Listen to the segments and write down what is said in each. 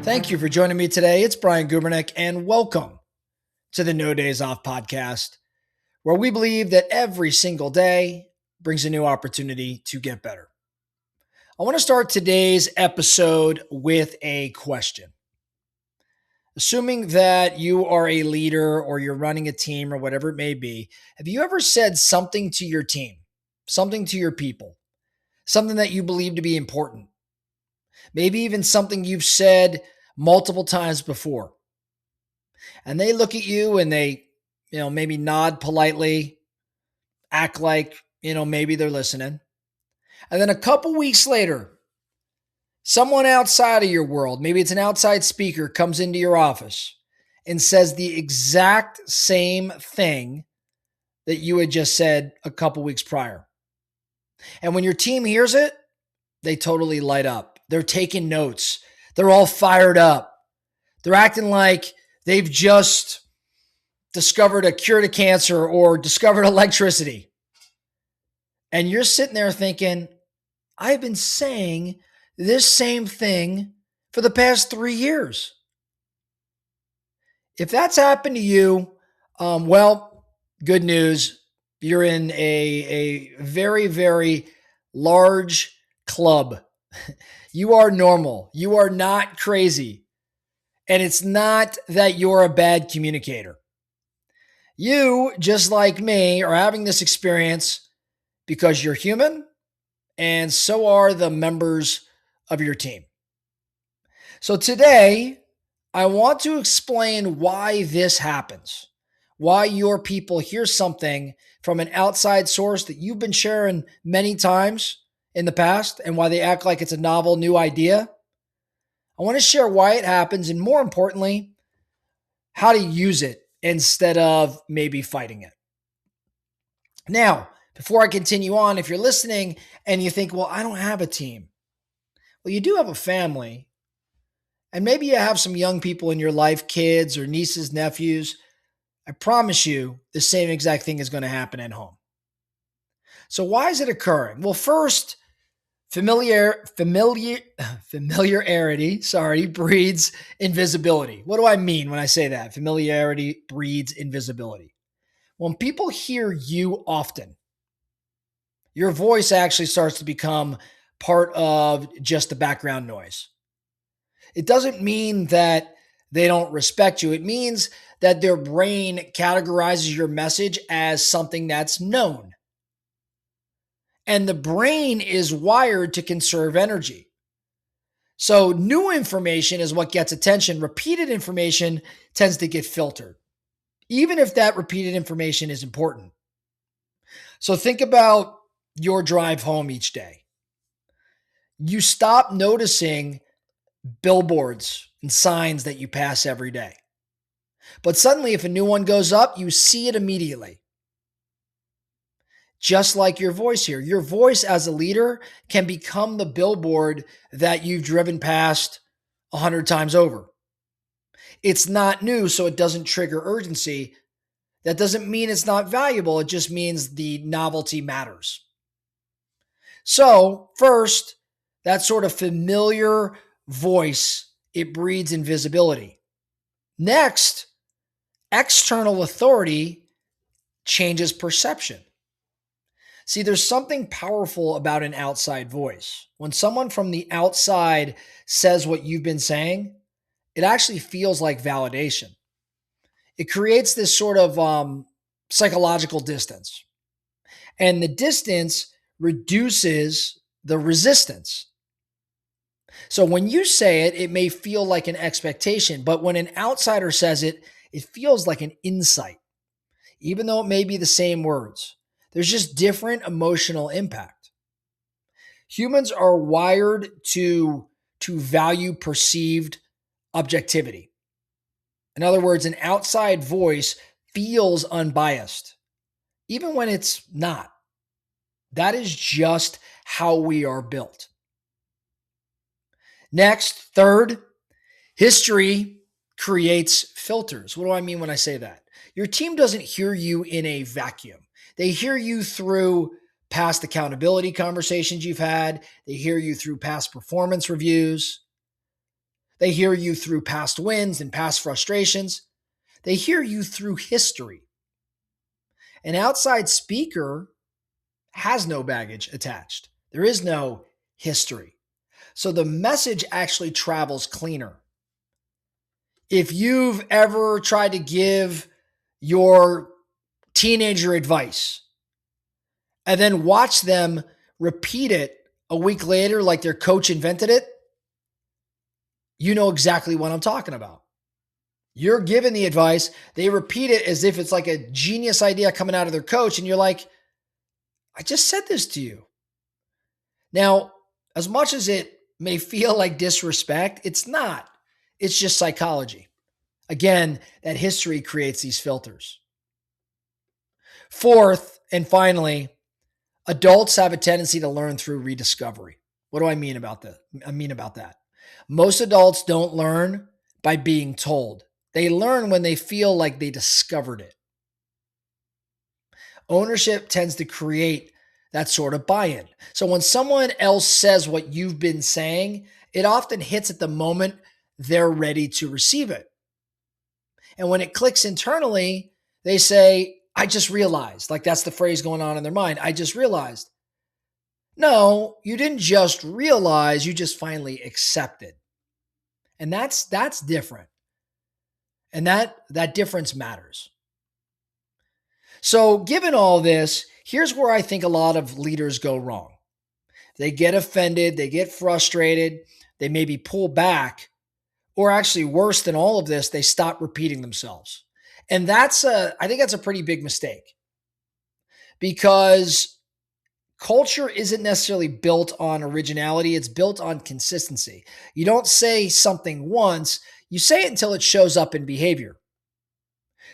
Thank you for joining me today. It's Brian Gubernick, and welcome to the No Days Off podcast, where we believe that every single day brings a new opportunity to get better. I want to start today's episode with a question. Assuming that you are a leader or you're running a team or whatever it may be, have you ever said something to your team, something to your people, something that you believe to be important? Maybe even something you've said multiple times before. And they look at you and they, maybe nod politely, act like, maybe they're listening. And then a couple weeks later, someone outside of your world, maybe it's an outside speaker, comes into your office and says the exact same thing that you had just said a couple weeks prior. And when your team hears it, they totally light up. They're taking notes. They're all fired up. They're acting like they've just discovered a cure to cancer or discovered electricity. And you're sitting there thinking, I've been saying this same thing for the past 3 years. If that's happened to you, well, good news. You're in a very, very large club. You are normal. You are not crazy. And it's not that you're a bad communicator. You, just like me, are having this experience because you're human, and so are the members of your team. So today, I want to explain why this happens, why your people hear something from an outside source that you've been sharing many times in the past, and why they act like it's a novel new idea. I want to share why it happens, and more importantly, how to use it instead of maybe fighting it. Now, before I continue on, if you're listening and you think, well, I don't have a team. Well, you do have a family, and maybe you have some young people in your life, kids or nieces, nephews. I promise you the same exact thing is going to happen at home. So why is it occurring? Well, first, familiarity, breeds invisibility. What do I mean when I say that? Familiarity breeds invisibility. When people hear you often, your voice actually starts to become part of just the background noise. It doesn't mean that they don't respect you. It means that their brain categorizes your message as something that's known. And the brain is wired to conserve energy. So new information is what gets attention. Repeated information tends to get filtered, even if that repeated information is important. So think about your drive home each day. You stop noticing billboards and signs that you pass every day. But suddenly, if a new one goes up, you see it immediately. Just like your voice here. Your voice as a leader can become the billboard that you've driven past 100 times over. It's not new, so it doesn't trigger urgency. That doesn't mean it's not valuable. It just means the novelty matters. So first, that sort of familiar voice, it breeds invisibility. Next, external authority changes perception. See, there's something powerful about an outside voice. When someone from the outside says what you've been saying, it actually feels like validation. It creates this sort of psychological distance. And the distance reduces the resistance. So when you say it, it may feel like an expectation, but when an outsider says it, it feels like an insight, even though it may be the same words. There's just different emotional impact. Humans are wired to value perceived objectivity. In other words, an outside voice feels unbiased, even when it's not. That is just how we are built. Next, third, history creates filters. What do I mean when I say that? Your team doesn't hear you in a vacuum. They hear you through past accountability conversations you've had. They hear you through past performance reviews. They hear you through past wins and past frustrations. They hear you through history. An outside speaker has no baggage attached. There is no history. So the message actually travels cleaner. If you've ever tried to give your teenager advice and then watch them repeat it a week later like their coach invented it, you know exactly what I'm talking about. You're given the advice, they repeat it as if it's like a genius idea coming out of their coach, and you're like, I just said this to you. Now, as much as it may feel like disrespect, it's not. It's just psychology. Again, that history creates these filters. Fourth, and finally, adults have a tendency to learn through rediscovery. What do I mean about that? Most adults don't learn by being told. They learn when they feel like they discovered it. Ownership tends to create that sort of buy-in. So when someone else says what you've been saying, it often hits at the moment they're ready to receive it. And when it clicks internally, they say, I just realized, like that's the phrase going on in their mind. I just realized. No, you didn't just realize, you just finally accepted. And that's different. And that difference matters. So given all this, here's where I think a lot of leaders go wrong. They get offended, they get frustrated, they maybe pull back, or actually worse than all of this, they stop repeating themselves. And I think that's a pretty big mistake, because culture isn't necessarily built on originality. It's built on consistency. You don't say something once, you say it until it shows up in behavior.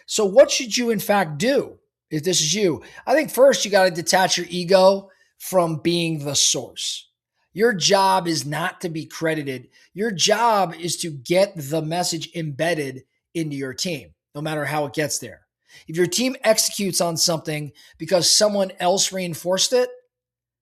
So what should you in fact do if this is you? I think first you got to detach your ego from being the source. Your job is not to be credited. Your job is to get the message embedded into your team, no matter how it gets there. If your team executes on something because someone else reinforced it,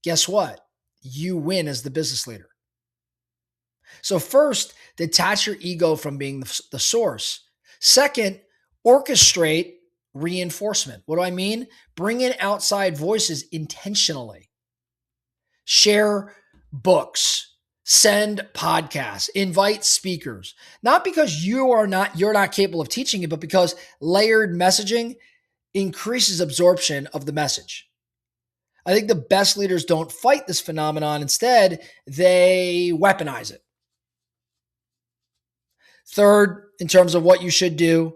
guess what? You win as the business leader. So first, detach your ego from being the source. Second, orchestrate reinforcement. What do I mean? Bring in outside voices intentionally. Share books, send podcasts, invite speakers. Not because you're not capable of teaching it, but because layered messaging increases absorption of the message. I think the best leaders don't fight this phenomenon. Instead, they weaponize it. Third, in terms of what you should do,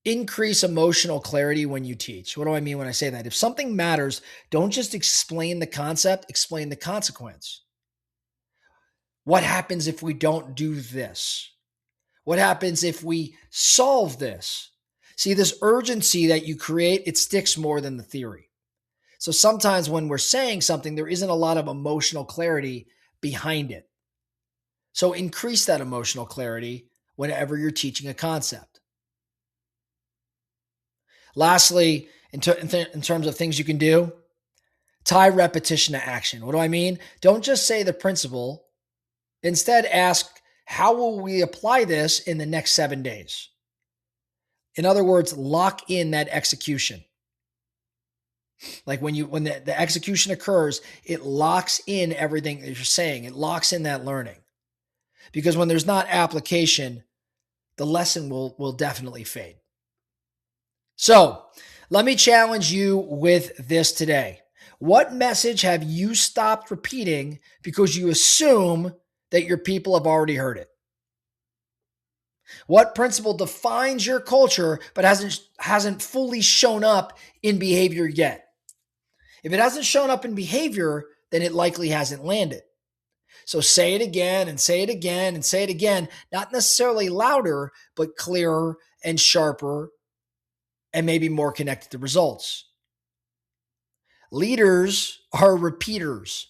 increase emotional clarity when you teach. What do I mean when I say that? If something matters, don't just explain the concept, explain the consequence. What happens if we don't do this? What happens if we solve this? See, this urgency that you create, it sticks more than the theory. So sometimes when we're saying something, there isn't a lot of emotional clarity behind it. So increase that emotional clarity whenever you're teaching a concept. Lastly, in terms of things you can do, tie repetition to action. What do I mean? Don't just say the principle. Instead, ask, how will we apply this in the next 7 days? In other words, lock in that execution. Like when the execution occurs, it locks in everything that you're saying. It locks in that learning. Because when there's not application, the lesson will definitely fade. So let me challenge you with this today. What message have you stopped repeating because you assume that your people have already heard it? What principle defines your culture but hasn't fully shown up in behavior yet? If it hasn't shown up in behavior, then it likely hasn't landed. So say it again and say it again and say it again, not necessarily louder, but clearer and sharper and maybe more connected to results. Leaders are repeaters.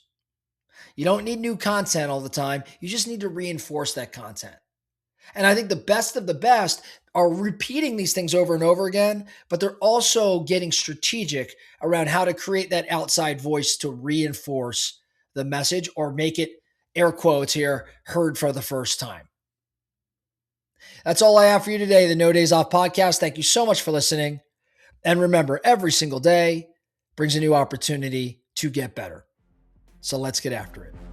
You don't need new content all the time. You just need to reinforce that content. And I think the best of the best are repeating these things over and over again, but they're also getting strategic around how to create that outside voice to reinforce the message or make it, air quotes here, heard for the first time. That's all I have for you today, the No Days Off podcast. Thank you so much for listening. And remember, every single day brings a new opportunity to get better. So let's get after it.